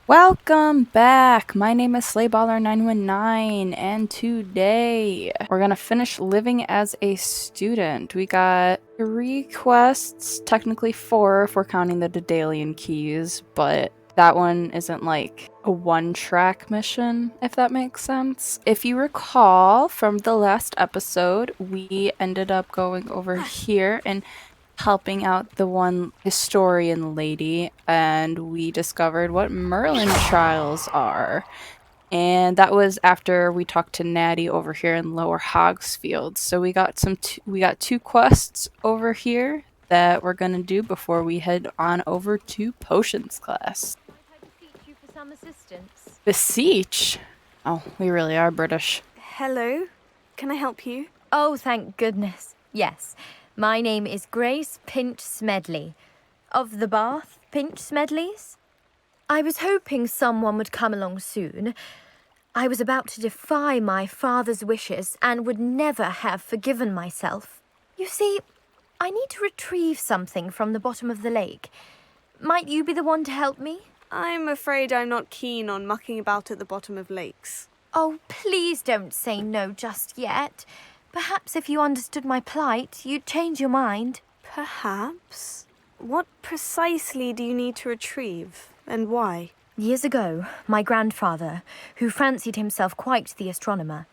Welcome back! My name is Slayballer919 and today we're gonna finish living as a student. We got 3 quests, technically 4 if we're counting the Daedalian keys, but that one isn't like a one-track mission, if that makes sense. If you recall from the last episode, we ended up going over here and helping out the one historian lady, and we discovered what Merlin trials are. And that was after we talked to Natty over here in Lower Hogsfield. So we got we got 2 quests over here that we're gonna do before we head on over to potions class. Might I beseech you for some assistance? Beseech? Oh, we really are British. Hello, can I help you? Oh, thank goodness. Yes, my name is Grace Pinch Smedley, of the Bath Pinch Smedleys. I was hoping someone would come along soon. I was about to defy my father's wishes and would never have forgiven myself. You see, I need to retrieve something from the bottom of the lake. Might you be the one to help me? I'm afraid I'm not keen on mucking about at the bottom of lakes. Oh, please don't say no just yet. Perhaps if you understood my plight, you'd change your mind. Perhaps? What precisely do you need to retrieve, and why? Years ago, my grandfather, who fancied himself quite the astronomer,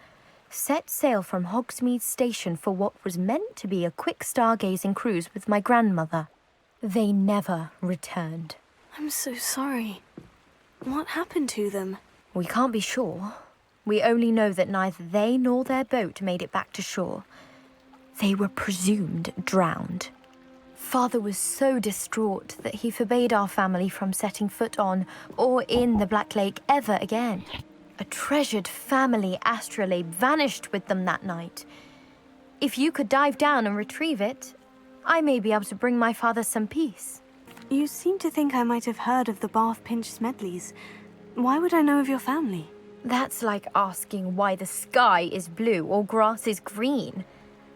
set sail from Hogsmeade Station for what was meant to be a quick stargazing cruise with my grandmother. They never returned. I'm so sorry. What happened to them? We can't be sure. We only know that neither they nor their boat made it back to shore. They were presumed drowned. Father was so distraught that he forbade our family from setting foot on or in the Black Lake ever again. A treasured family astrolabe vanished with them that night. If you could dive down and retrieve it, I may be able to bring my father some peace. You seem to think I might have heard of the Bath Pinch Smedleys. Why would I know of your family? That's like asking why the sky is blue or grass is green.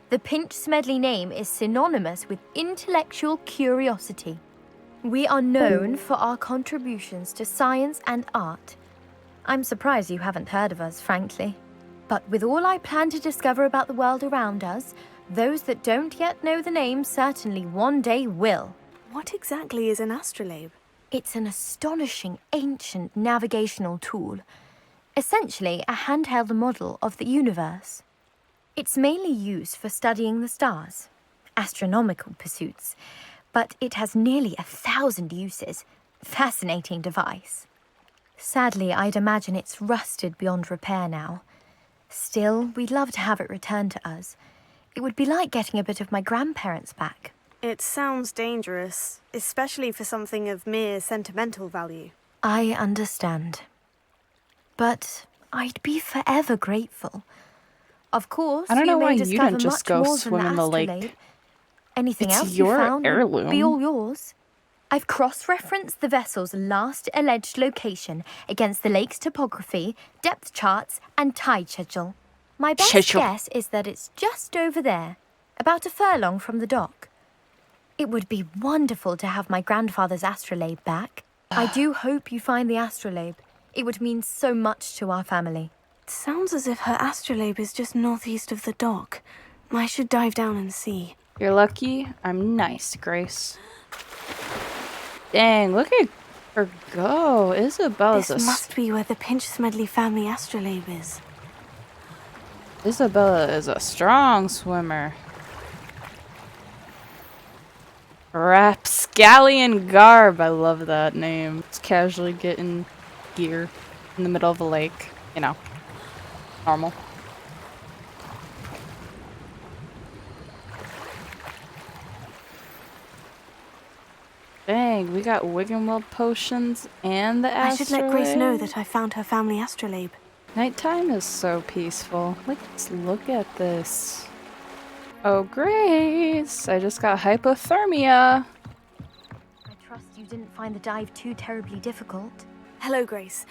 The Pinch Smedley name is synonymous with intellectual curiosity. We are known for our contributions to science and art. I'm surprised you haven't heard of us, frankly. But with all I plan to discover about the world around us, those that don't yet know the name certainly one day will. What exactly is an astrolabe? It's an astonishing ancient navigational tool. Essentially a handheld model of the universe. It's mainly used for studying the stars, astronomical pursuits, but it has nearly 1,000 uses. Fascinating device. Sadly, I'd imagine it's rusted beyond repair now. Still, we'd love to have it returned to us. It would be like getting a bit of my grandparents back. It sounds dangerous, especially for something of mere sentimental value. I understand. But I'd be forever grateful. Of course, I don't know you may why you discover didn't just much go more swim than in the lake. astrolabe. Anything It's else your you found heirloom. would be all yours. I've cross-referenced the vessel's last alleged location against the lake's topography, depth charts, and tide schedule. My best guess is that it's just over there, about a furlong from the dock. It would be wonderful to have my grandfather's astrolabe back. I do hope you find the astrolabe. It would mean so much to our family. It sounds as if her astrolabe is just northeast of the dock. I should dive down and see. You're lucky. I'm nice, Grace. Dang, look at her go. Isabella's This must be where the Pinch Smedley family astrolabe is. Isabella is a strong swimmer. Rapscallion garb. I love that name. It's casually getting gear in the middle of a lake. You know, normal. Dang, we got Wiggenweld potions and the astrolabe. I should let Grace know that I found her family astrolabe. Nighttime is so peaceful. Let's look at this. Oh, Grace! I just got hypothermia. I trust you didn't find the dive too terribly difficult. Hello, Grace.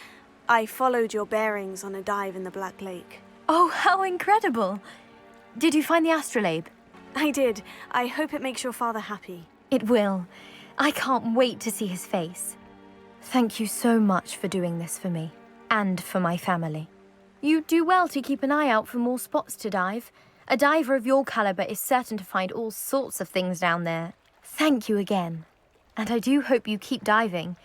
I followed your bearings on a dive in the Black Lake. Oh, how incredible! Did you find the astrolabe? I did. I hope it makes your father happy. It will. I can't wait to see his face. Thank you so much for doing this for me, and for my family. You do well to keep an eye out for more spots to dive. A diver of your caliber is certain to find all sorts of things down there. Thank you again. And I do hope you keep diving.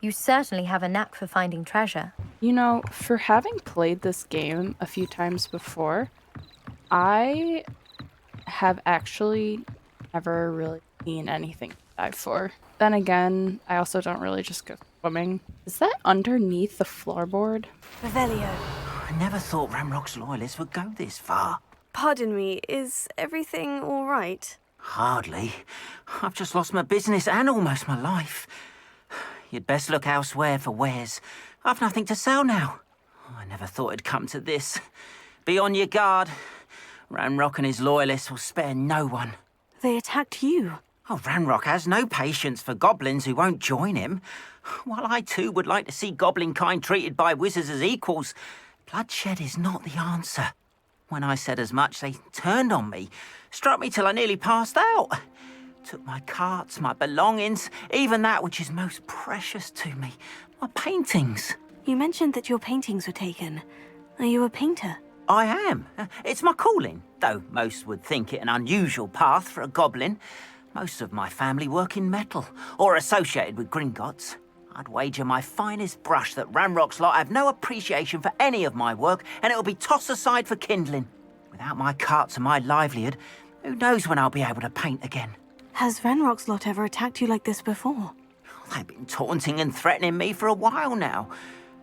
You certainly have a knack for finding treasure. You know, for having played this game a few times before, I have actually never really seen anything to dive for. Then again, I also don't really just go swimming. Is that underneath the floorboard? Revelio. I never thought Ramrock's loyalists would go this far. Pardon me, is everything all right? Hardly. I've just lost my business and almost my life. You'd best look elsewhere for wares. I've nothing to sell now. I never thought it'd come to this. Be on your guard. Ramrock and his loyalists will spare no one. They attacked you. Oh, Ramrock has no patience for goblins who won't join him. While I too would like to see goblin kind treated by wizards as equals, bloodshed is not the answer. When I said as much, they turned on me, struck me till I nearly passed out. Took my carts, my belongings, even that which is most precious to me, my paintings. You mentioned that your paintings were taken. Are you a painter? I am. It's my calling, though most would think it an unusual path for a goblin. Most of my family work in metal, or associated with Gringotts. I'd wager my finest brush that Ramrock's lot have no appreciation for any of my work, and it'll be tossed aside for kindling. Without my carts and my livelihood, who knows when I'll be able to paint again? Has Renrock's lot ever attacked you like this before? They've been taunting and threatening me for a while now,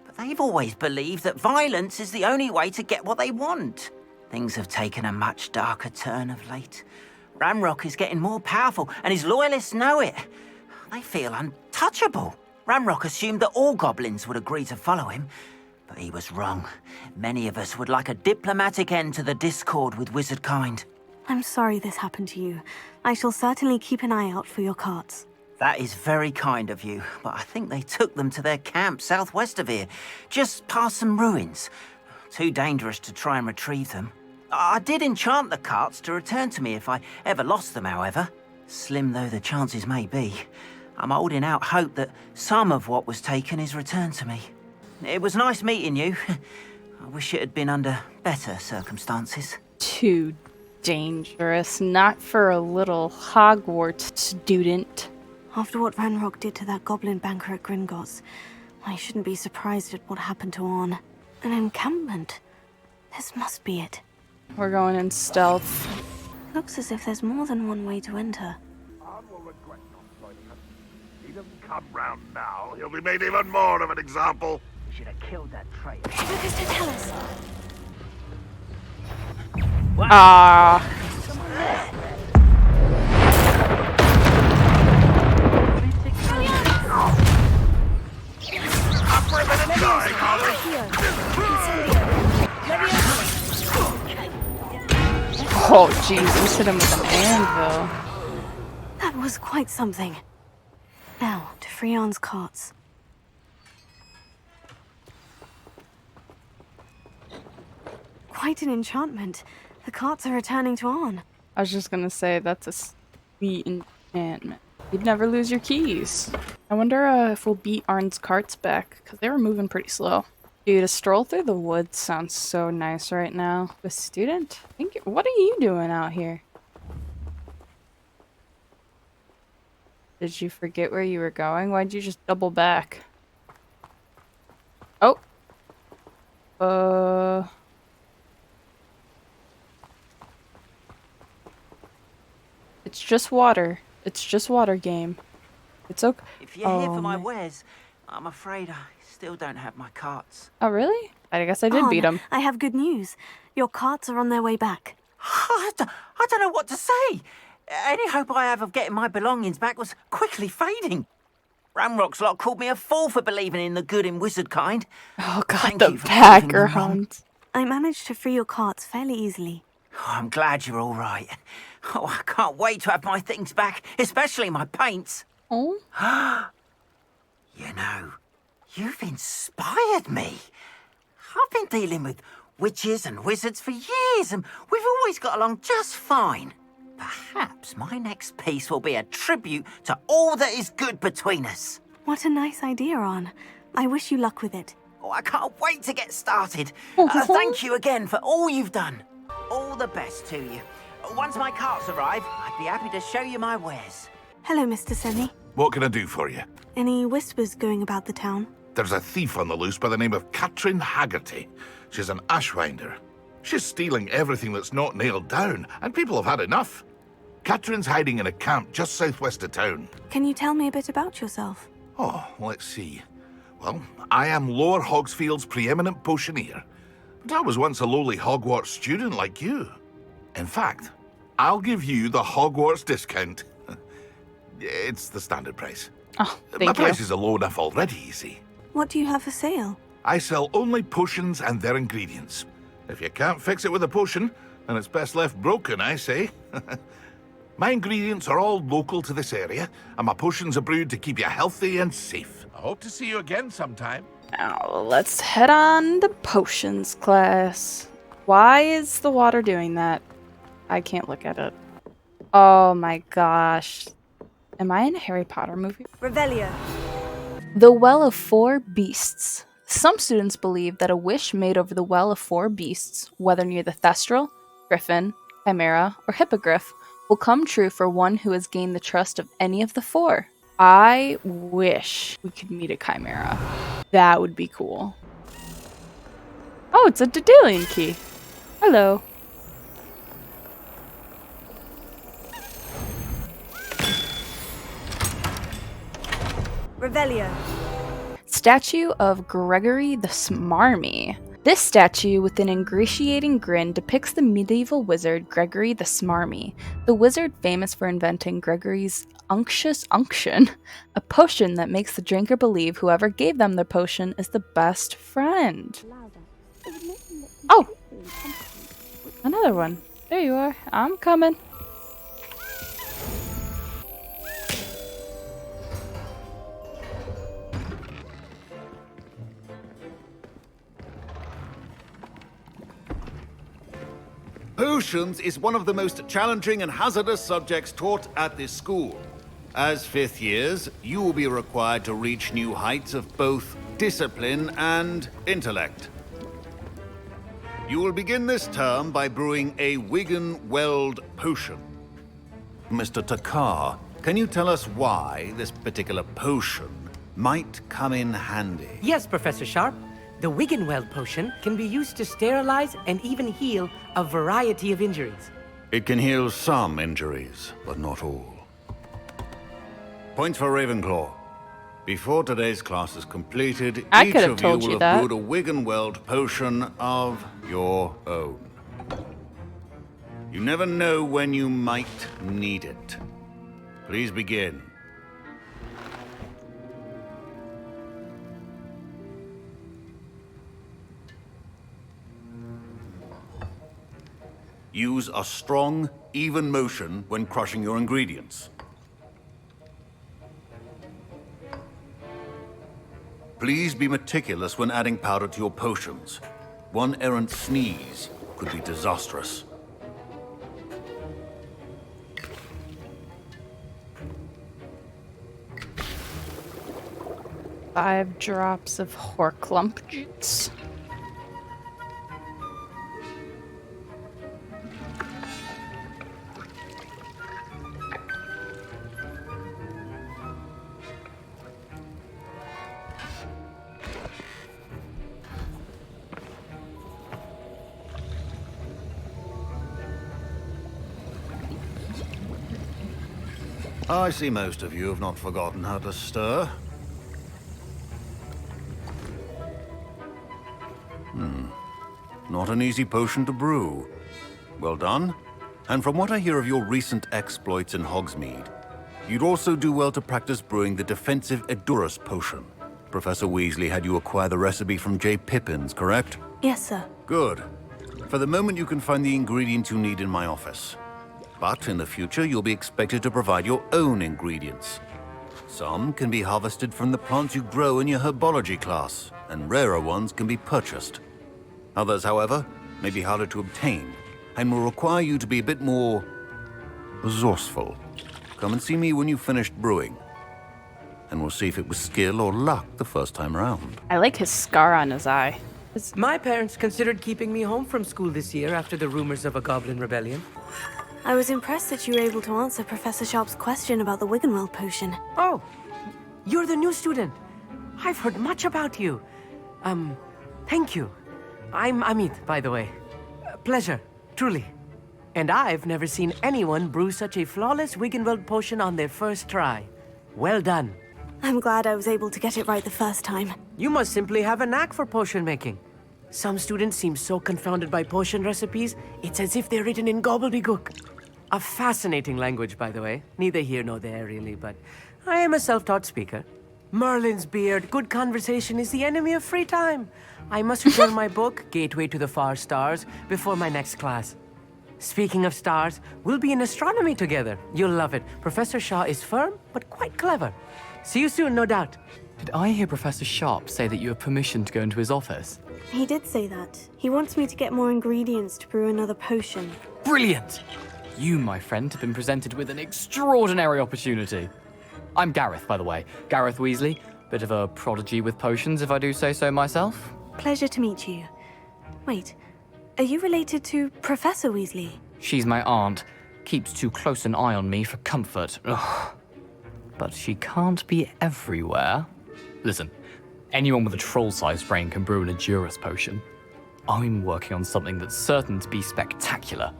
but they've always believed that violence is the only way to get what they want. Things have taken a much darker turn of late. Ramrock is getting more powerful, and his loyalists know it. They feel untouchable. Ramrock assumed that all goblins would agree to follow him, but he was wrong. Many of us would like a diplomatic end to the discord with wizard kind. I'm sorry this happened to you. I shall certainly keep an eye out for your carts. That is very kind of you, but I think they took them to their camp southwest of here, just past some ruins. Too dangerous to try and retrieve them. I did enchant the carts to return to me if I ever lost them, however. Slim though the chances may be, I'm holding out hope that some of what was taken is returned to me. It was nice meeting you. I wish it had been under better circumstances. Too dangerous, not for a little Hogwarts student. After what Ranrock did to that goblin banker at Gringotts, I shouldn't be surprised at what happened to Orn. An encampment. This must be it. We're going in stealth. Looks as if there's more than one way to enter. Arn will regret not joining us. He doesn't come round now, he'll be made even more of an example. We should have killed that traitor. Lucas to tell us. Ah. Up for a minute, die, Oh, jeez, hit him with an anvil. That was quite something. Now, to Freon's carts. Quite an enchantment. The carts are returning to Arn. I was just gonna say, that's a sweet enchantment. You'd never lose your keys. I wonder if we'll beat Arn's carts back, because they were moving pretty slow. Dude, a stroll through the woods sounds so nice right now. A student? What are you doing out here? Did you forget where you were going? Why'd you just double back? Oh. It's just water. It's just water game. It's okay. If you're here for my wares, I'm afraid I still don't have my carts. Oh, really? I guess I did beat him. I have good news. Your carts are on their way back. I don't know what to say. Any hope I have of getting my belongings back was quickly fading. Ramrock's lot called me a fool for believing in the good in wizard kind. Oh god, Thank the you for packer proving me wrong. hunt. I managed to free your carts fairly easily. Oh, I'm glad you're all right. Oh, I can't wait to have my things back, especially my paints. Oh? You know, you've inspired me. I've been dealing with witches and wizards for years, and we've always got along just fine. Perhaps my next piece will be a tribute to all that is good between us. What a nice idea, Arn. I wish you luck with it. Oh, I can't wait to get started. Thank you again for all you've done. All the best to you. Once my carts arrive, I'd be happy to show you my wares. Hello, Mr. Semi. What can I do for you? Any whispers going about the town? There's a thief on the loose by the name of Katrin Haggerty. She's an ashwinder. She's stealing everything that's not nailed down, and people have had enough. Katrin's hiding in a camp just southwest of town. Can you tell me a bit about yourself? Oh, let's see. Well, I am Lower Hogsfield's preeminent potioneer. But I was once a lowly Hogwarts student like you. In fact, I'll give you the Hogwarts discount. It's the standard price. Oh, My thank you. prices are low enough already, you see. What do you have for sale? I sell only potions and their ingredients. If you can't fix it with a potion, then it's best left broken, I say. My ingredients are all local to this area, and my potions are brewed to keep you healthy and safe. I hope to see you again sometime. Now, let's head on to potions class. Why is the water doing that? I can't look at it. Oh my gosh. Am I in a Harry Potter movie? Revelio. The Well of Four Beasts. Some students believe that a wish made over the Well of Four Beasts, whether near the Thestral, Griffin, Chimera, or Hippogriff, will come true for one who has gained the trust of any of the four. I wish we could meet a Chimera. That would be cool. Oh, it's a Daedalian key. Hello. Revelio. Statue of Gregory the Smarmy. This statue, with an ingratiating grin, depicts the medieval wizard Gregory the Smarmy, the wizard famous for inventing Gregory's Unctuous Unction, a potion that makes the drinker believe whoever gave them the potion is the best friend. Oh! Another one. There you are. I'm coming. Potions is one of the most challenging and hazardous subjects taught at this school. As fifth years, you will be required to reach new heights of both discipline and intellect. You will begin this term by brewing a Wigan-Weld potion. Mr. Takar, can you tell us why this particular potion might come in handy? Yes, Professor Sharp. The Wiggenweld potion can be used to sterilize and even heal a variety of injuries. It can heal some injuries, but not all. Points for Ravenclaw. Before today's class is completed, I each could have of told you you will that. have brewed a Wiggenweld potion of your own. You never know when you might need it. Please begin. Use a strong, even motion when crushing your ingredients. Please be meticulous when adding powder to your potions. One errant sneeze could be disastrous. Five drops of Horklump juice. I see most of you have not forgotten how to stir. Not an easy potion to brew. Well done. And from what I hear of your recent exploits in Hogsmeade, you'd also do well to practice brewing the defensive Edurus potion. Professor Weasley had you acquire the recipe from J. Pippins, correct? Yes, sir. Good. For the moment, you can find the ingredients you need in my office. But in the future, you'll be expected to provide your own ingredients. Some can be harvested from the plants you grow in your herbology class, and rarer ones can be purchased. Others, however, may be harder to obtain, and will require you to be a bit more resourceful. Come and see me when you've finished brewing. and we'll see if it was skill or luck the first time around. I like his scar on his eye. My parents considered keeping me home from school this year after the rumors of a goblin rebellion. I was impressed that you were able to answer Professor Sharp's question about the Wiggenweld potion. Oh, you're the new student. I've heard much about you. Thank you. I'm Amit, by the way. Pleasure, truly. And I've never seen anyone brew such a flawless Wiggenweld potion on their first try. Well done. I'm glad I was able to get it right the first time. You must simply have a knack for potion making. Some students seem so confounded by potion recipes, it's as if they're written in gobbledygook. A fascinating language, by the way. Neither here nor there, really, but I am a self-taught speaker. Merlin's beard, good conversation is the enemy of free time. I must return my book, Gateway to the Far Stars, before my next class. Speaking of stars, we'll be in astronomy together. You'll love it. Professor Shaw is firm, but quite clever. See you soon, no doubt. Did I hear Professor Sharp say that you have permission to go into his office? He did say that. He wants me to get more ingredients to brew another potion. Brilliant! You, my friend, have been presented with an extraordinary opportunity. I'm Gareth, by the way. Gareth Weasley. Bit of a prodigy with potions, if I do say so myself. Pleasure to meet you. Wait, are you related to Professor Weasley? She's my aunt. Keeps too close an eye on me for comfort. Ugh. But she can't be everywhere. Listen, anyone with a troll-sized brain can brew an Edurus potion. I'm working on something that's certain to be spectacular.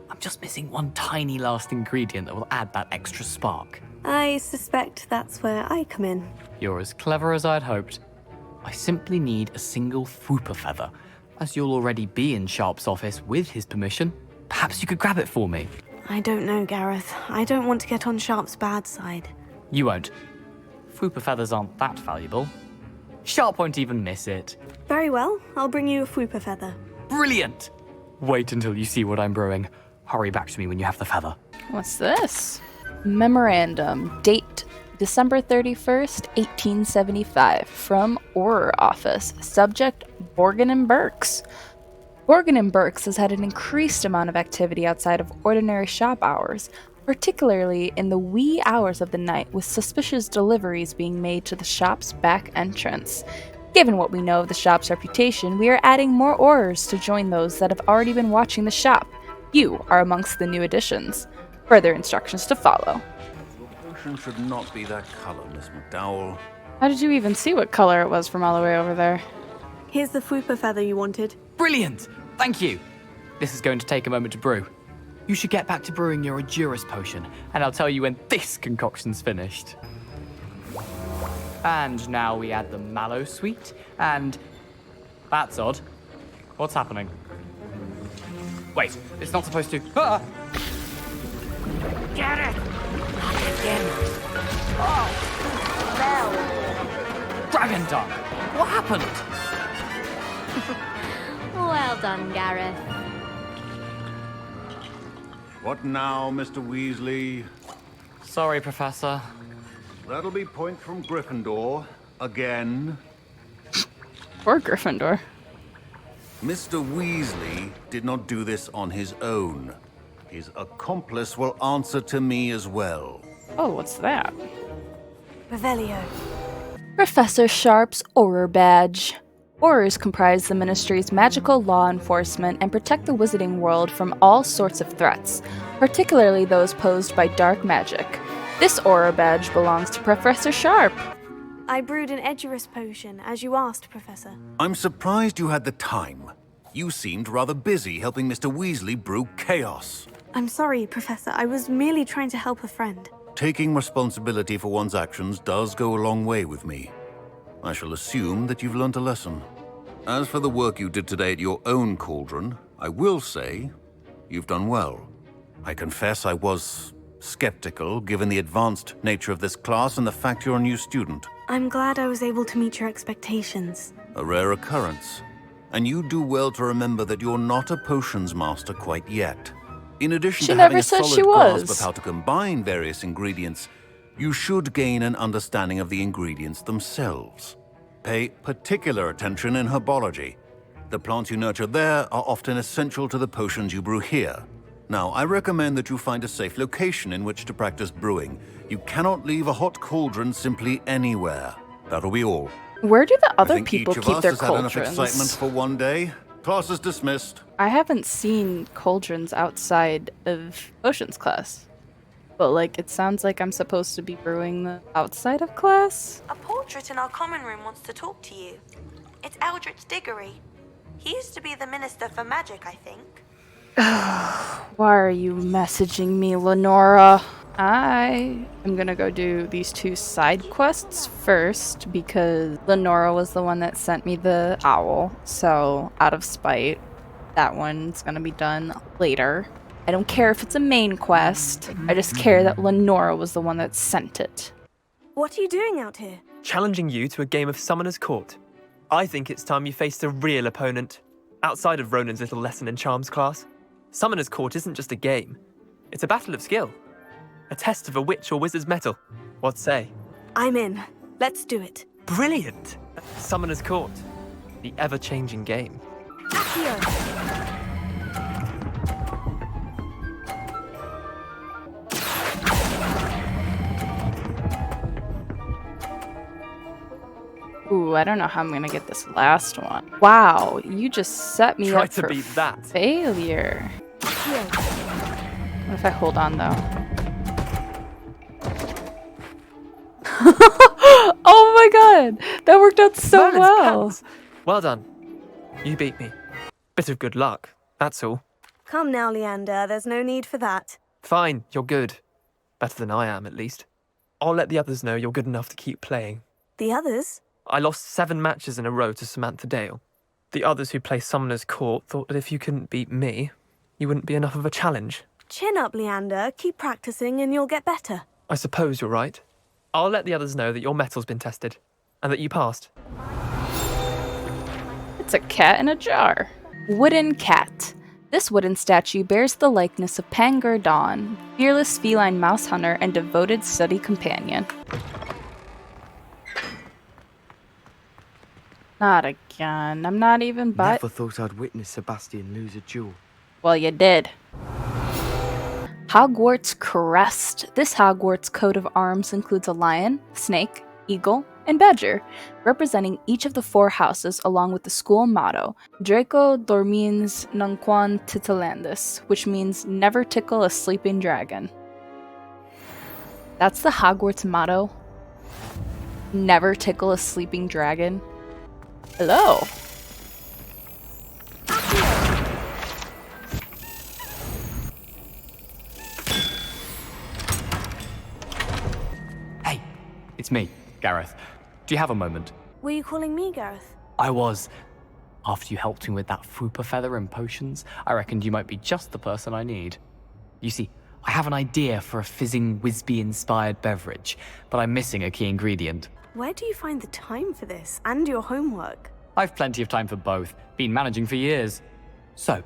I'm just missing one tiny last ingredient that will add that extra spark. I suspect that's where I come in. You're as clever as I'd hoped. I simply need a single Fwooper feather. As you'll already be in Sharp's office with his permission, perhaps you could grab it for me. I don't know, Gareth. I don't want to get on Sharp's bad side. You won't. Fwooper feathers aren't that valuable. Sharp won't even miss it. Very well, I'll bring you a Fwooper feather. Brilliant! Wait until you see what I'm brewing. Hurry back to me when you have the feather. What's this? Memorandum. Date December 31st, 1875. From Orr Office. Subject Borgin and Burks. Borgin and Burks has had an increased amount of activity outside of ordinary shop hours, particularly in the wee hours of the night, with suspicious deliveries being made to the shop's back entrance. Given what we know of the shop's reputation, we are adding more Aurors to join those that have already been watching the shop. You are amongst the new additions. Further instructions to follow. Your potion should not be that color, Miss McDowell. How did you even see what color it was from all the way over there? Here's the Fwooper feather you wanted. Brilliant! Thank you! This is going to take a moment to brew. You should get back to brewing your Edurus potion, and I'll tell you when this concoction's finished. And now we add the mallow sweet, and... That's odd. What's happening? Wait, it's not supposed to... Ah! Get it! Not again. Dragon Dog! What happened? Well done, Gareth. What now, Mr. Weasley? Sorry, Professor. That'll be point from Gryffindor. Again. Or Gryffindor. Mr. Weasley did not do this on his own. His accomplice will answer to me as well. Oh, what's that? Revelio. Professor Sharp's Auror Badge. Aurors comprise the Ministry's magical law enforcement and protect the wizarding world from all sorts of threats, particularly those posed by dark magic. This Auror Badge belongs to Professor Sharp. I brewed an Edurus potion, as you asked, Professor. I'm surprised you had the time. You seemed rather busy helping Mr. Weasley brew chaos. I'm sorry, Professor. I was merely trying to help a friend. Taking responsibility for one's actions does go a long way with me. I shall assume that you've learnt a lesson. As for the work you did today at your own cauldron, I will say you've done well. I confess I was skeptical, given the advanced nature of this class and the fact you're a new student. I'm glad I was able to meet your expectations. A rare occurrence. And you do well to remember that you're not a potions master quite yet. In addition She to never having a said solid she grasp was. of how to combine various ingredients, you should gain an understanding of the ingredients themselves. Pay particular attention in herbology. The plants you nurture there are often essential to the potions you brew here. Now, I recommend that you find a safe location in which to practice brewing. You cannot leave a hot cauldron simply anywhere. That'll be all. Where do the I other think people each of keep us their has had enough excitement cauldrons? for one day. Class is dismissed. I haven't seen cauldrons outside of potions class. But, like, it sounds like I'm supposed to be brewing them outside of class? A portrait in our common room wants to talk to you. It's Eldritch Diggory. He used to be the Minister for Magic, I think. Why are you messaging me, Lenora? I am gonna go do these 2 side quests first because Lenora was the one that sent me the owl. So, out of spite, that one's gonna be done later. I don't care if it's a main quest. I just care that Lenora was the one that sent it. What are you doing out here? Challenging you to a game of Summoner's Court. I think it's time you faced a real opponent, outside of Ronan's little lesson in charms class. Summoner's Court isn't just a game. It's a battle of skill. A test of a witch or wizard's mettle. What say? I'm in. Let's do it. Brilliant! Summoner's Court. The ever-changing game. Ooh, I don't know how I'm gonna get this last one. Wow, you just set me Try up to for beat that. failure. What if I hold on, though? Oh my god! That worked out so Merlin's well! pals. Well done. You beat me. Bit of good luck, that's all. Come now, Leander. There's no need for that. Fine, you're good. Better than I am, at least. I'll let the others know you're good enough to keep playing. The others? I lost 7 matches in a row to Samantha Dale. The others who play Summoner's Court thought that if you couldn't beat me, you wouldn't be enough of a challenge. Chin up, Leander. Keep practicing and you'll get better. I suppose you're right. I'll let the others know that your metal's been tested, and that you passed. It's a cat in a jar. Wooden cat. This wooden statue bears the likeness of Pangur Dawn, fearless feline mouse hunter and devoted study companion. Not again. I'm not even Never thought I'd witness Sebastian lose a duel. Well, you did. Hogwarts Crest. This Hogwarts coat of arms includes a lion, snake, eagle, and badger, representing each of the 4 houses along with the school motto, Draco dormins nunquam titilandus, which means never tickle a sleeping dragon. That's the Hogwarts motto. Never tickle a sleeping dragon. Hello. Hey, it's me, Gareth. Do you have a moment? Were you calling me, Gareth? I was. After you helped me with that Fupa feather and potions, I reckoned you might be just the person I need. You see, I have an idea for a fizzing Whizbee-inspired beverage, but I'm missing a key ingredient. Where do you find the time for this and your homework? I've plenty of time for both. Been managing for years. So,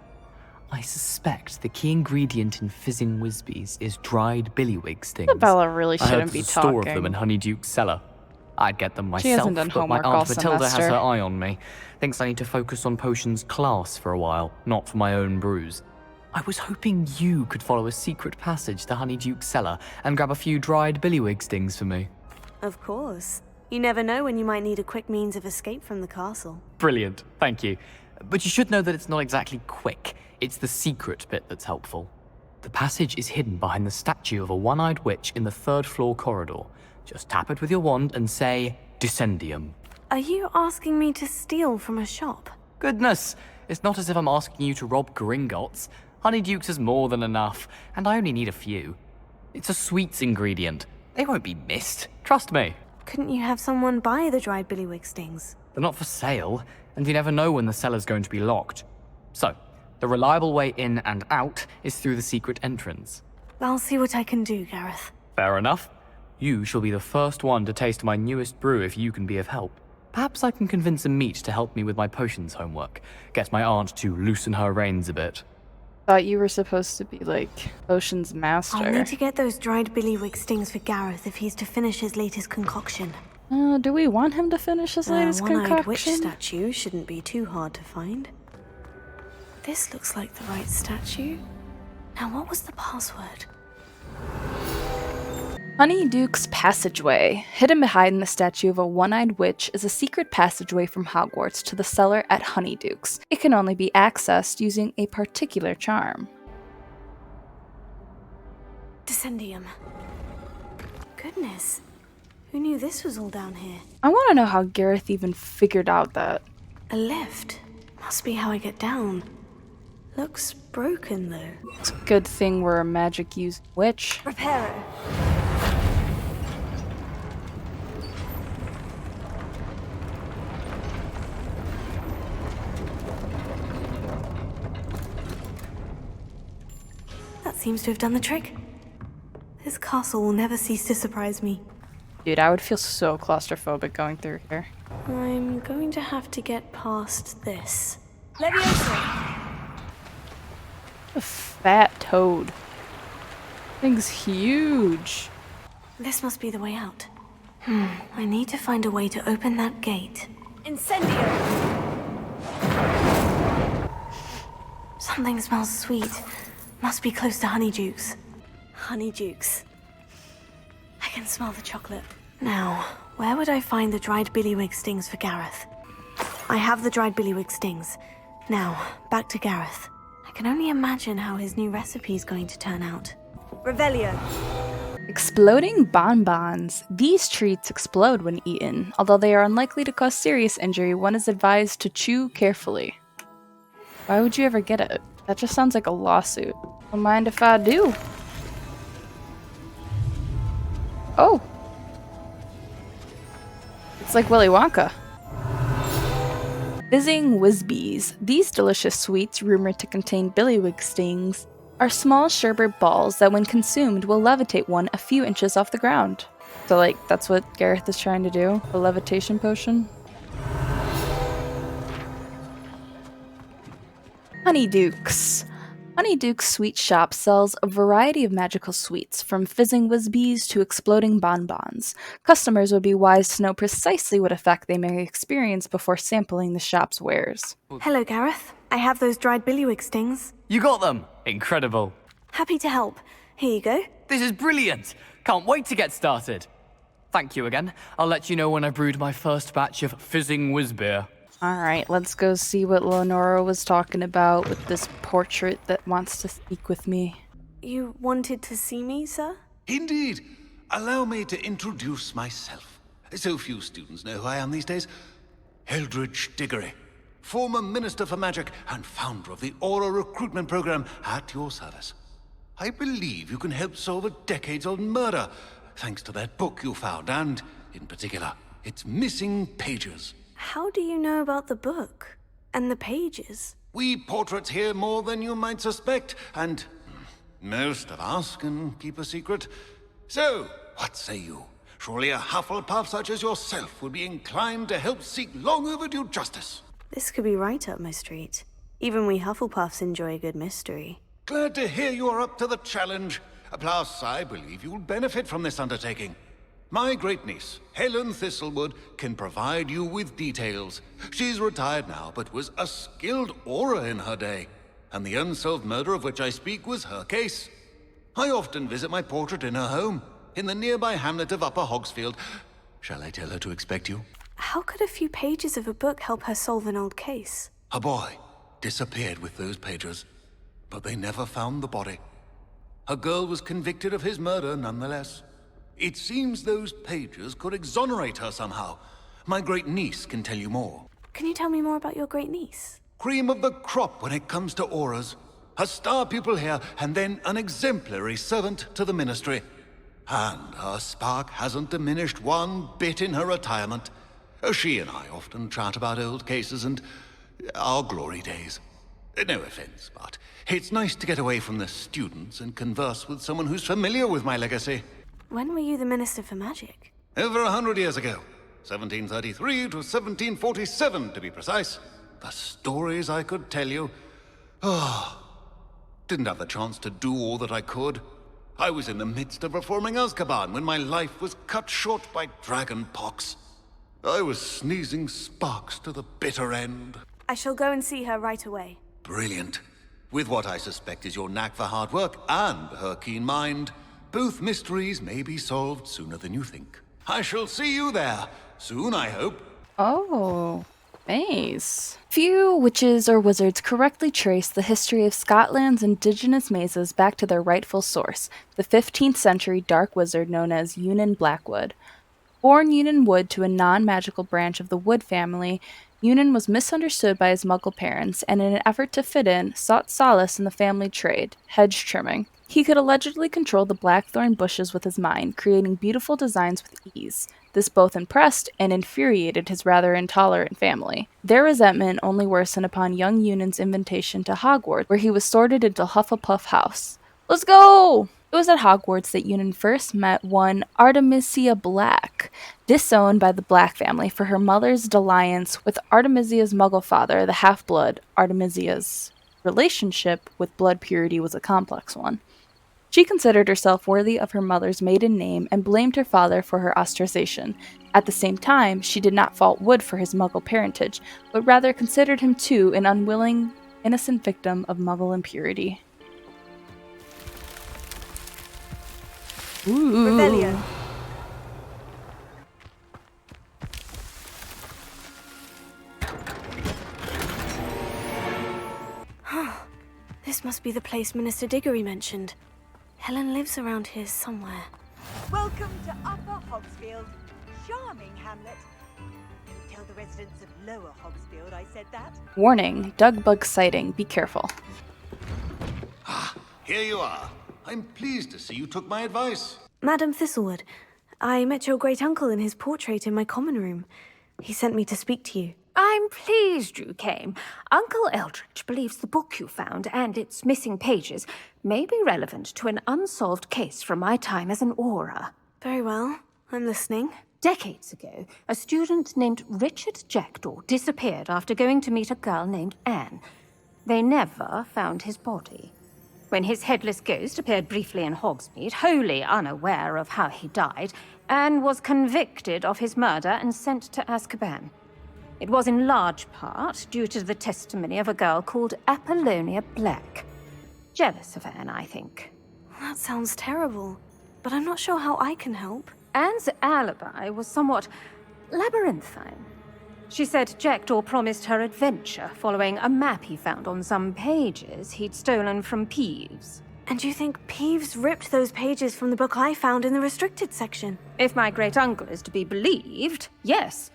I suspect the key ingredient in fizzing Whizbees is dried billywig stings. Isabella really I heard shouldn't be there's a store of them talking. in Honeyduke's cellar. I'd get them She myself, hasn't done but my homework all Aunt Matilda has semester. her eye on me. Thinks I need to focus on potions class for a while, not for my own brews. I was hoping you could follow a secret passage to Honeyduke's cellar and grab a few dried billywig stings for me. Of course. You never know when you might need a quick means of escape from the castle. Brilliant, thank you. But you should know that it's not exactly quick. It's the secret bit that's helpful. The passage is hidden behind the statue of a one-eyed witch in the 3rd floor corridor. Just tap it with your wand and say, Descendium. Are you asking me to steal from a shop? Goodness, it's not as if I'm asking you to rob Gringotts. Honeyduke's is more than enough, and I only need a few. It's a sweets ingredient. They won't be missed, trust me. Couldn't you have someone buy the dried billywig stings? They're not for sale, and you never know when the cellar's going to be locked. So, the reliable way in and out is through the secret entrance. I'll see what I can do, Gareth. Fair enough. You shall be the first one to taste my newest brew if you can be of help. Perhaps I can convince a meat to help me with my potions homework. Get my aunt to loosen her reins a bit. Thought you were supposed to be like potions master. I'll need to get those dried billywig stings for Gareth if he's to finish his latest concoction. Do we want him to finish his latest one-eyed witch concoction? statue shouldn't be too hard to find. This looks like the right statue. Now, what was the password? Honeyduke's Passageway. Hidden behind the statue of a one-eyed witch is a secret passageway from Hogwarts to the cellar at Honeyduke's. It can only be accessed using a particular charm. Descendium. Goodness. Who knew this was all down here? I want to know how Gareth even figured out that. A lift. Must be how I get down. Looks broken, though. It's a good thing we're a magic-used witch. Reparo. That seems to have done the trick. This castle will never cease to surprise me. Dude, I would feel so claustrophobic going through here. I'm going to have to get past this. Leviosa! A fat toad. Thing's huge. This must be the way out. I need to find a way to open that gate. Incendio! Something smells sweet. Must be close to Honeydukes. Honeydukes. I can smell the chocolate. Now, where would I find the dried billywig stings for Gareth? I have the dried billywig stings. Now, back to Gareth. I can only imagine how his new recipe is going to turn out. Revelio. Exploding bonbons. These treats explode when eaten. Although they are unlikely to cause serious injury, one is advised to chew carefully. Why would you ever get it? That just sounds like a lawsuit. Don't mind if I do. Oh. It's like Willy Wonka. Fizzing Whizbees. These delicious sweets, rumored to contain billywig stings, are small sherbet balls that when consumed will levitate one a few inches off the ground. So like, that's what Gareth is trying to do? A levitation potion? Honeydukes. Honeydukes Sweet Shop sells a variety of magical sweets, from fizzing whizbees to exploding bonbons. Customers would be wise to know precisely what effect they may experience before sampling the shop's wares. Hello, Gareth. I have those dried billywig stings. You got them! Incredible. Happy to help. Here you go. This is brilliant! Can't wait to get started. Thank you again. I'll let you know when I brewed my first batch of fizzing whizbeer. Alright, let's go see what Lenora was talking about with this portrait that wants to speak with me. You wanted to see me, sir? Indeed. Allow me to introduce myself. So few students know who I am these days. Eldridge Diggory, former Minister for Magic and founder of the Aura recruitment program, at your service. I believe you can help solve a decades-old murder, thanks to that book you found, and, in particular, its missing pages. How do you know about the book? And the pages? We portraits hear more than you might suspect, and most of us can keep a secret. So, what say you? Surely a Hufflepuff such as yourself would be inclined to help seek long overdue justice. This could be right up my street. Even we Hufflepuffs enjoy a good mystery. Glad to hear you are up to the challenge. Plus, I believe you'll benefit from this undertaking. My great-niece, Helen Thistlewood, can provide you with details. She's retired now, but was a skilled aura in her day. And the unsolved murder of which I speak was her case. I often visit my portrait in her home, in the nearby hamlet of Upper Hogsfield. Shall I tell her to expect you? How could a few pages of a book help her solve an old case? A boy disappeared with those pages, but they never found the body. A girl was convicted of his murder nonetheless. It seems those pages could exonerate her somehow. My great-niece can tell you more. Can you tell me more about your great-niece? Cream of the crop when it comes to auras. A star pupil here, and then an exemplary servant to the ministry. And her spark hasn't diminished one bit in her retirement. She and I often chat about old cases and our glory days. No offense, but it's nice to get away from the students and converse with someone who's familiar with my legacy. When were you the Minister for Magic? Over 100 years ago. 1733 to 1747, to be precise. The stories I could tell you. Didn't have the chance to do all that I could. I was in the midst of reforming Azkaban when my life was cut short by dragon pox. I was sneezing sparks to the bitter end. I shall go and see her right away. Brilliant. With what I suspect is your knack for hard work and her keen mind, both mysteries may be solved sooner than you think. I shall see you there. Soon, I hope. Oh, nice. Few witches or wizards correctly trace the history of Scotland's indigenous mazes back to their rightful source, the 15th century dark wizard known as Eunan Blackwood. Born Eunan Wood to a non-magical branch of the Wood family, Eunan was misunderstood by his Muggle parents and in an effort to fit in, sought solace in the family trade, hedge trimming. He could allegedly control the blackthorn bushes with his mind, creating beautiful designs with ease. This both impressed and infuriated his rather intolerant family. Their resentment only worsened upon young Eunan's invitation to Hogwarts, where he was sorted into Hufflepuff House. Let's go! It was at Hogwarts that Eunan first met one Artemisia Black, disowned by the Black family for her mother's dalliance with Artemisia's Muggle father, the half-blood. Artemisia's relationship with blood purity was a complex one. She considered herself worthy of her mother's maiden name and blamed her father for her ostracization. At the same time, she did not fault Wood for his Muggle parentage, but rather considered him too an unwilling, innocent victim of Muggle impurity. Ooh. Rebellion. This must be the place Minister Diggory mentioned. Helen lives around here somewhere. Welcome to Upper Hogsfield. Charming hamlet. Tell the residents of Lower Hogsfield I said that. Warning, Doug bug sighting. Be careful. Here you are. I'm pleased to see you took my advice. Madam Thistlewood, I met your great-uncle in his portrait in my common room. He sent me to speak to you. I'm pleased you came. Uncle Eldridge believes the book you found and its missing pages may be relevant to an unsolved case from my time as an Auror. Very well. I'm listening. Decades ago, a student named Richard Jackdaw disappeared after going to meet a girl named Anne. They never found his body. When his headless ghost appeared briefly in Hogsmeade, wholly unaware of how he died, Anne was convicted of his murder and sent to Azkaban. It was in large part due to the testimony of a girl called Apollonia Black. Jealous of Anne, I think. That sounds terrible, but I'm not sure how I can help. Anne's alibi was somewhat labyrinthine. She said Jackdaw promised her adventure following a map he found on some pages he'd stolen from Peeves. And you think Peeves ripped those pages from the book I found in the restricted section? If my great-uncle is to be believed, yes.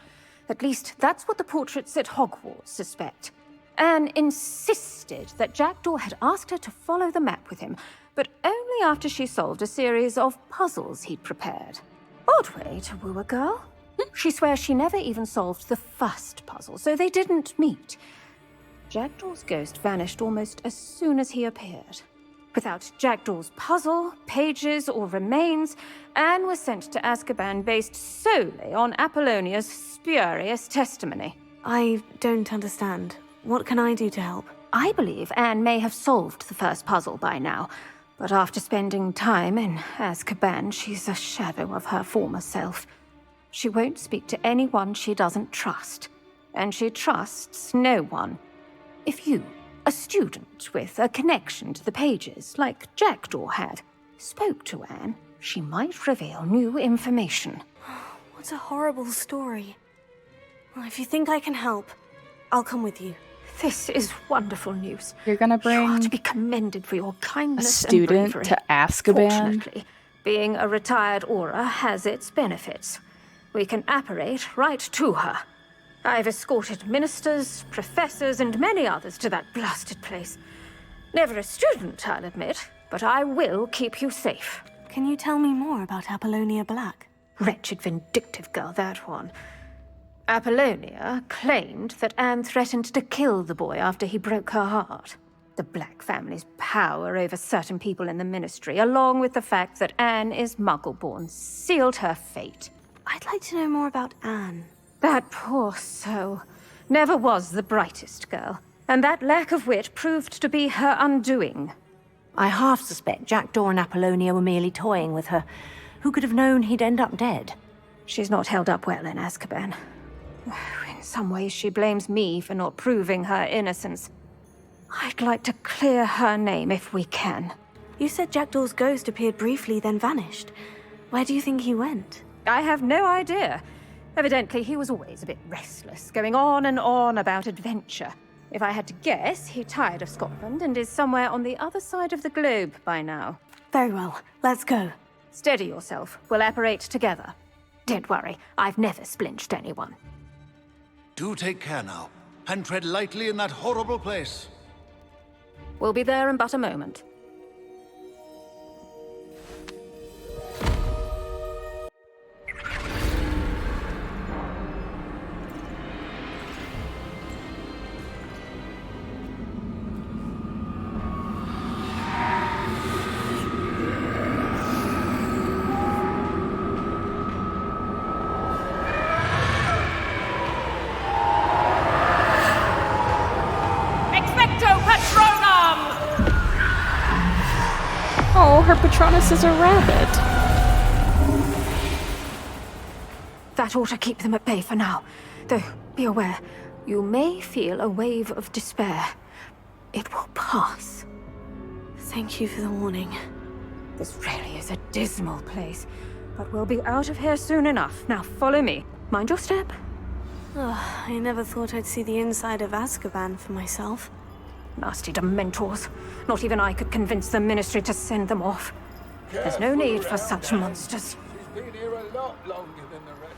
At least that's what the portraits at Hogwarts suspect. Anne insisted that Jackdaw had asked her to follow the map with him, but only after she solved a series of puzzles he'd prepared. Odd way to woo a girl. She swears she never even solved the first puzzle, so they didn't meet. Jackdaw's ghost vanished almost as soon as he appeared. Without Jackdaw's puzzle, pages, or remains, Anne was sent to Azkaban based solely on Apollonia's spurious testimony. I don't understand. What can I do to help? I believe Anne may have solved the first puzzle by now, but after spending time in Azkaban, she's a shadow of her former self. She won't speak to anyone she doesn't trust, and she trusts no one. If you, a student with a connection to the pages, like Jackdaw had, spoke to Anne, she might reveal new information. What a horrible story. Well, if you think I can help, I'll come with you. This is wonderful news. You're gonna You are bring to be commended for your a kindness student and bravery. to Azkaban? Fortunately, being a retired Auror has its benefits. We can apparate right to her. I've escorted ministers, professors, and many others to that blasted place. Never a student, I'll admit, but I will keep you safe. Can you tell me more about Apollonia Black? Wretched, vindictive girl, that one. Apollonia claimed that Anne threatened to kill the boy after he broke her heart. The Black family's power over certain people in the ministry, along with the fact that Anne is Muggle-born, sealed her fate. I'd like to know more about Anne. That poor soul never was the brightest girl, and that lack of wit proved to be her undoing. I half suspect Jackdaw and Apollonia were merely toying with her. Who could have known he'd end up dead? She's not held up well in Azkaban. In some ways, she blames me for not proving her innocence. I'd like to clear her name if we can. You said Jackdaw's ghost appeared briefly, then vanished. Where do you think he went? I have no idea. Evidently, he was always a bit restless, going on and on about adventure. If I had to guess, he tired of Scotland and is somewhere on the other side of the globe by now. Very well, let's go. Steady yourself. We'll apparate together. Don't worry, I've never splinched anyone. Do take care now, and tread lightly in that horrible place. We'll be there in but a moment. Oh, her Patronus is a rabbit. That ought to keep them at bay for now. Though, be aware, you may feel a wave of despair. It will pass. Thank you for the warning. This really is a dismal place, but we'll be out of here soon enough. Now follow me. Mind your step. Oh, I never thought I'd see the inside of Azkaban for myself. Nasty Dementors. Not even I could convince the Ministry to send them off. There's no need for such monsters. She's been here a lot longer than the rest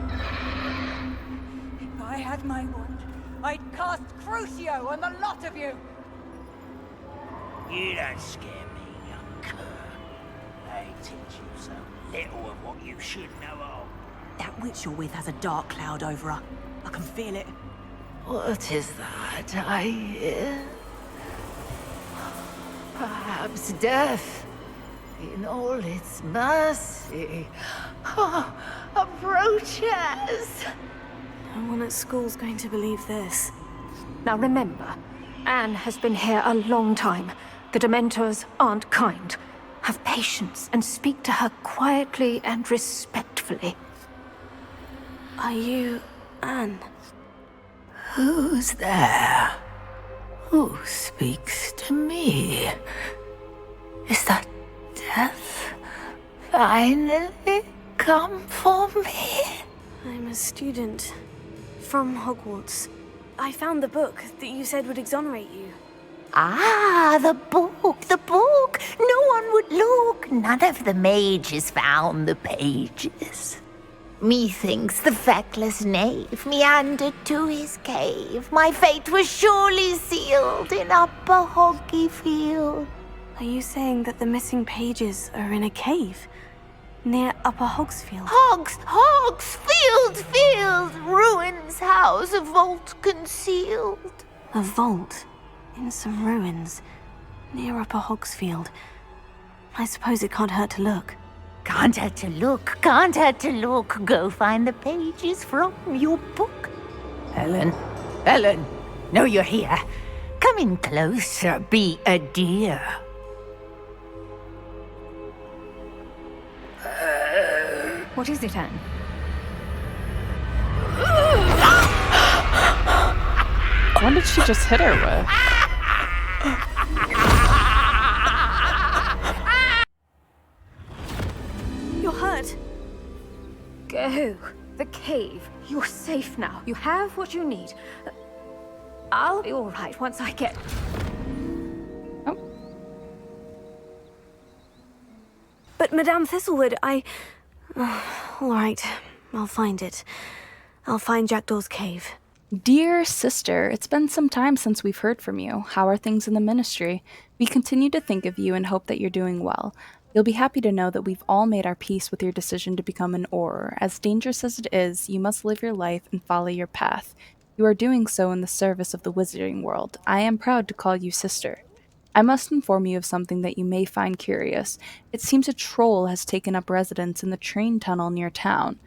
of us. If I had my wand, I'd cast Crucio on the lot of you! You don't scare me, young cur. They teach you so little of what you should know of. That witch you're with has a dark cloud over her. I can feel it. What is that I hear? Perhaps death, in all its mercy, approaches. No one at school's going to believe this. Now remember, Anne has been here a long time. The Dementors aren't kind. Have patience and speak to her quietly and respectfully. Are you Anne? Who's there? Who speaks to me? Is that death finally come for me? I'm a student from Hogwarts. I found the book that you said would exonerate you. Ah, the book, the book. No one would look. None of the mages found the pages. Methinks the feckless knave meandered to his cave. My fate was surely sealed in Upper Hogsfield. Are you saying that the missing pages are in a cave near Upper Hogsfield? Hogsfield, ruins house, a vault concealed. A vault in some ruins near Upper Hogsfield. I suppose it can't hurt to look. Can't hurt to look, can't hurt to look. Go find the pages from your book. Helen, know you're here. Come in closer, be a dear. What is it, Anne? What did she just hit her with? You're hurt. Go. The cave. You're safe now. You have what you need. I'll be all right once I get... Oh. But Madame Thistlewood, all right, I'll find it. I'll find Jackdaw's cave. Dear sister, it's been some time since we've heard from you. How are things in the ministry? We continue to think of you and hope that you're doing well. You'll be happy to know that we've all made our peace with your decision to become an Auror. As dangerous as it is, you must live your life and follow your path. You are doing so in the service of the wizarding world. I am proud to call you sister. I must inform you of something that you may find curious. It seems a troll has taken up residence in the train tunnel near town.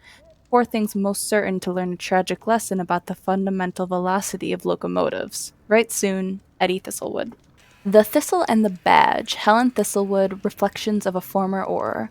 Poor thing's most certain to learn a tragic lesson about the fundamental velocity of locomotives. Right soon, Eddie Thistlewood. The Thistle and the Badge, Helen Thistlewood, Reflections of a Former Auror.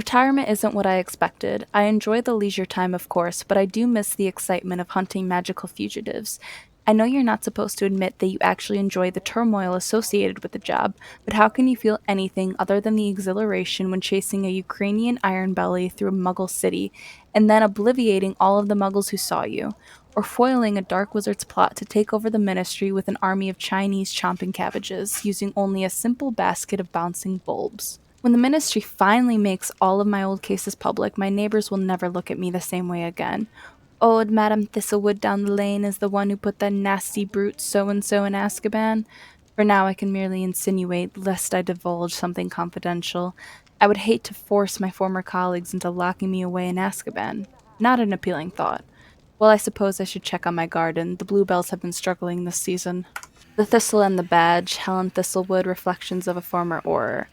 Retirement isn't what I expected. I enjoy the leisure time, of course, but I do miss the excitement of hunting magical fugitives. I know you're not supposed to admit that you actually enjoy the turmoil associated with the job, but how can you feel anything other than the exhilaration when chasing a Ukrainian iron belly through a Muggle city and then obliviating all of the Muggles who saw you? Or foiling a dark wizard's plot to take over the ministry with an army of Chinese chomping cabbages, using only a simple basket of bouncing bulbs? When the ministry finally makes all of my old cases public, my neighbors will never look at me the same way again. Old Madame Thistlewood down the lane is the one who put that nasty brute so-and-so in Azkaban. For now, I can merely insinuate, lest I divulge something confidential. I would hate to force my former colleagues into locking me away in Azkaban. Not an appealing thought. Well, I suppose I should check on my garden. The bluebells have been struggling this season. The Thistle and the Badge, Helen Thistlewood, Reflections of a Former Auror.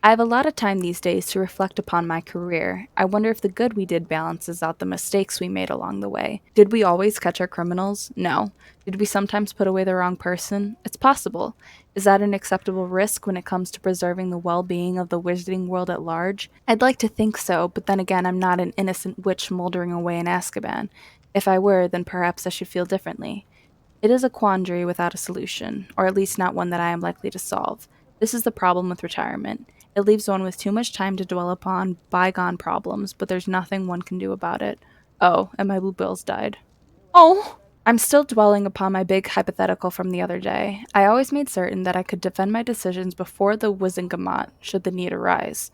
I have a lot of time these days to reflect upon my career. I wonder if the good we did balances out the mistakes we made along the way. Did we always catch our criminals? No. Did we sometimes put away the wrong person? It's possible. Is that an acceptable risk when it comes to preserving the well-being of the wizarding world at large? I'd like to think so, but then again, I'm not an innocent witch moldering away in Azkaban. If I were, then perhaps I should feel differently. It is a quandary without a solution, or at least not one that I am likely to solve. This is the problem with retirement. It leaves one with too much time to dwell upon bygone problems, but there's nothing one can do about it. Oh, and my bluebells died. Oh! I'm still dwelling upon my big hypothetical from the other day. I always made certain that I could defend my decisions before the Wizengamot, should the need arise.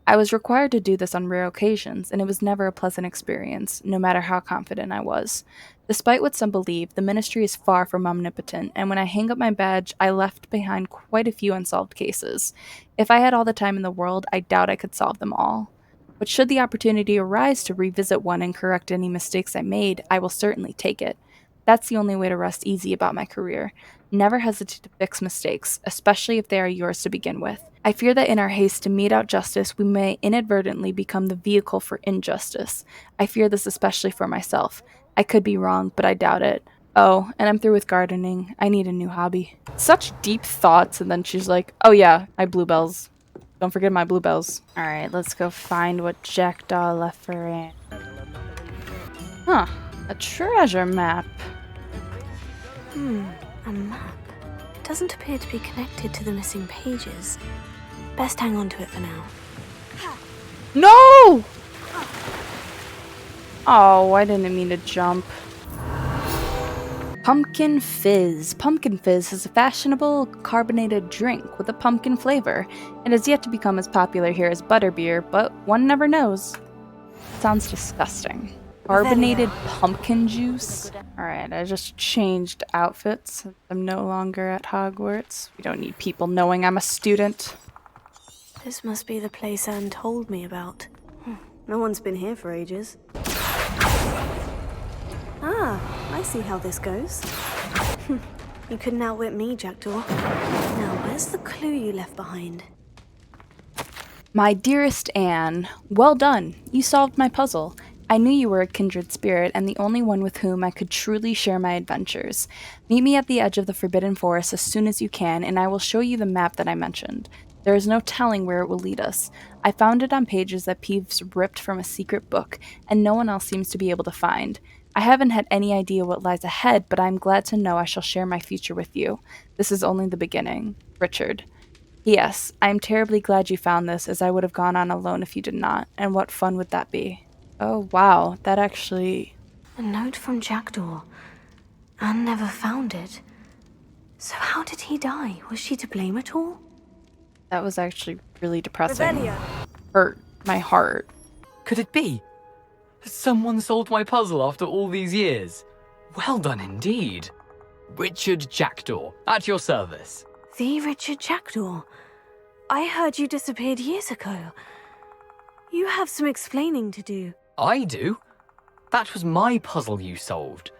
I was required to do this on rare occasions, and it was never a pleasant experience, no matter how confident I was. Despite what some believe, the ministry is far from omnipotent, and when I hang up my badge, I left behind quite a few unsolved cases. If I had all the time in the world, I doubt I could solve them all. But should the opportunity arise to revisit one and correct any mistakes I made, I will certainly take it. That's the only way to rest easy about my career. Never hesitate to fix mistakes, especially if they are yours to begin with. I fear that in our haste to mete out justice, we may inadvertently become the vehicle for injustice. I fear this especially for myself. I could be wrong, but I doubt it. Oh, and I'm through with gardening. I need a new hobby. Such deep thoughts, and then she's like, oh yeah, my bluebells. Don't forget my bluebells. Alright, let's go find what Jackdaw left for Anne. Huh, a treasure map. A map. It doesn't appear to be connected to the missing pages. Best hang on to it for now. No! Oh, I didn't mean to jump. Pumpkin Fizz. Pumpkin Fizz is a fashionable carbonated drink with a pumpkin flavor. It has yet to become as popular here as butterbeer, but one never knows. Sounds disgusting. Carbonated pumpkin juice? Alright, I just changed outfits. I'm no longer at Hogwarts. We don't need people knowing I'm a student. This must be the place Anne told me about. No one's been here for ages. Ah, I see how this goes. You couldn't outwit me, Jackdaw. Now, where's the clue you left behind? My dearest Anne, well done. You solved my puzzle. I knew you were a kindred spirit and the only one with whom I could truly share my adventures. Meet me at the edge of the Forbidden Forest as soon as you can, and I will show you the map that I mentioned. There is no telling where it will lead us. I found it on pages that Peeves ripped from a secret book, and no one else seems to be able to find. I haven't had any idea what lies ahead, but I'm glad to know I shall share my future with you. This is only the beginning. Richard. P.S. I am terribly glad you found this, as I would have gone on alone if you did not, and what fun would that be? Oh wow, that actually... A note from Jackdaw. Anne never found it. So how did he die? Was she to blame at all? That was actually really depressing. Revelio. Hurt my heart. Could it be? Has someone solved my puzzle after all these years? Well done indeed. Richard Jackdaw, at your service. The Richard Jackdaw. I heard you disappeared years ago. You have some explaining to do. I do? That was my puzzle you solved.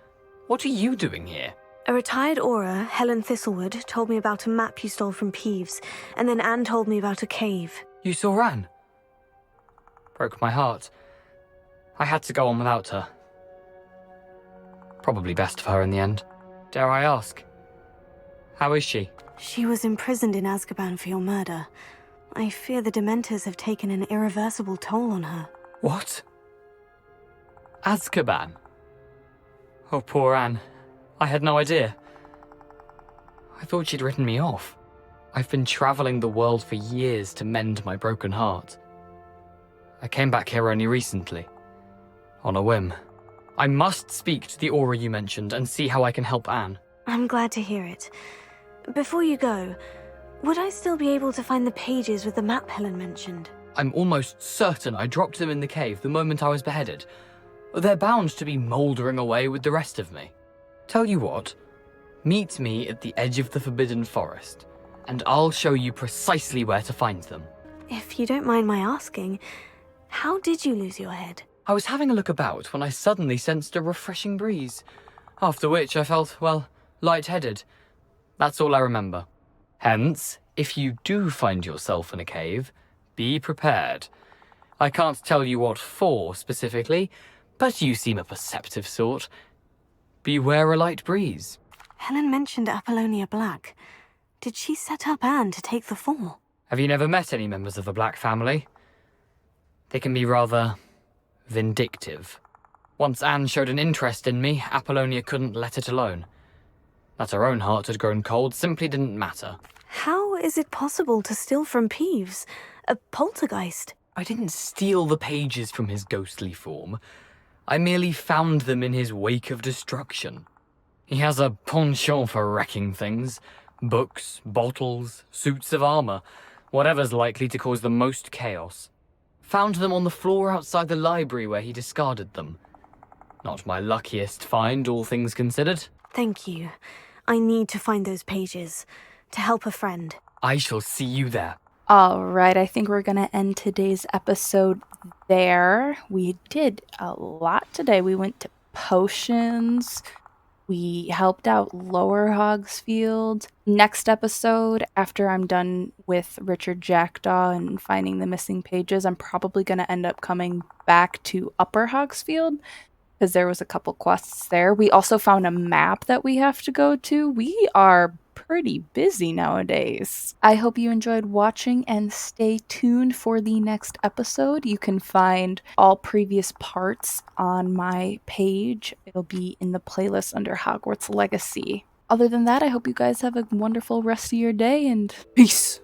What are you doing here? A retired Auror, Helen Thistlewood, told me about a map you stole from Peeves, and then Anne told me about a cave. You saw Anne? Broke my heart. I had to go on without her. Probably best for her in the end. Dare I ask? How is she? She was imprisoned in Azkaban for your murder. I fear the Dementors have taken an irreversible toll on her. What? Azkaban? Oh, poor Anne. I had no idea. I thought she'd written me off. I've been traveling the world for years to mend my broken heart. I came back here only recently, on a whim. I must speak to the aura you mentioned and see how I can help Anne. I'm glad to hear it. Before you go, would I still be able to find the pages with the map Helen mentioned? I'm almost certain I dropped them in the cave the moment I was beheaded. They're bound to be mouldering away with the rest of me. Tell you what, meet me at the edge of the Forbidden Forest, and I'll show you precisely where to find them. If you don't mind my asking, how did you lose your head? I was having a look about when I suddenly sensed a refreshing breeze, after which I felt, well, lightheaded. That's all I remember. Hence, if you do find yourself in a cave, be prepared. I can't tell you what for specifically, but you seem a perceptive sort. Beware a light breeze. Helen mentioned Apollonia Black. Did she set up Anne to take the fall? Have you never met any members of the Black family? They can be rather vindictive. Once Anne showed an interest in me, Apollonia couldn't let it alone. That her own heart had grown cold simply didn't matter. How is it possible to steal from Peeves, a poltergeist? I didn't steal the pages from his ghostly form. I merely found them in his wake of destruction. He has a penchant for wrecking things. Books, bottles, suits of armor, whatever's likely to cause the most chaos. Found them on the floor outside the library where he discarded them. Not my luckiest find, all things considered. Thank you. I need to find those pages to help a friend. I shall see you there. Alright, I think we're gonna end today's episode there. We did a lot today. We went to potions. We helped out Lower Hogsfield. Next episode, after I'm done with Richard Jackdaw and finding the missing pages, I'm probably going to end up coming back to Upper Hogsfield because there was a couple quests there. We also found a map that we have to go to. We are pretty busy nowadays. I hope you enjoyed watching and stay tuned for the next episode. You can find all previous parts on my page. It'll be in the playlist under Hogwarts Legacy. Other than that, I hope you guys have a wonderful rest of your day and peace!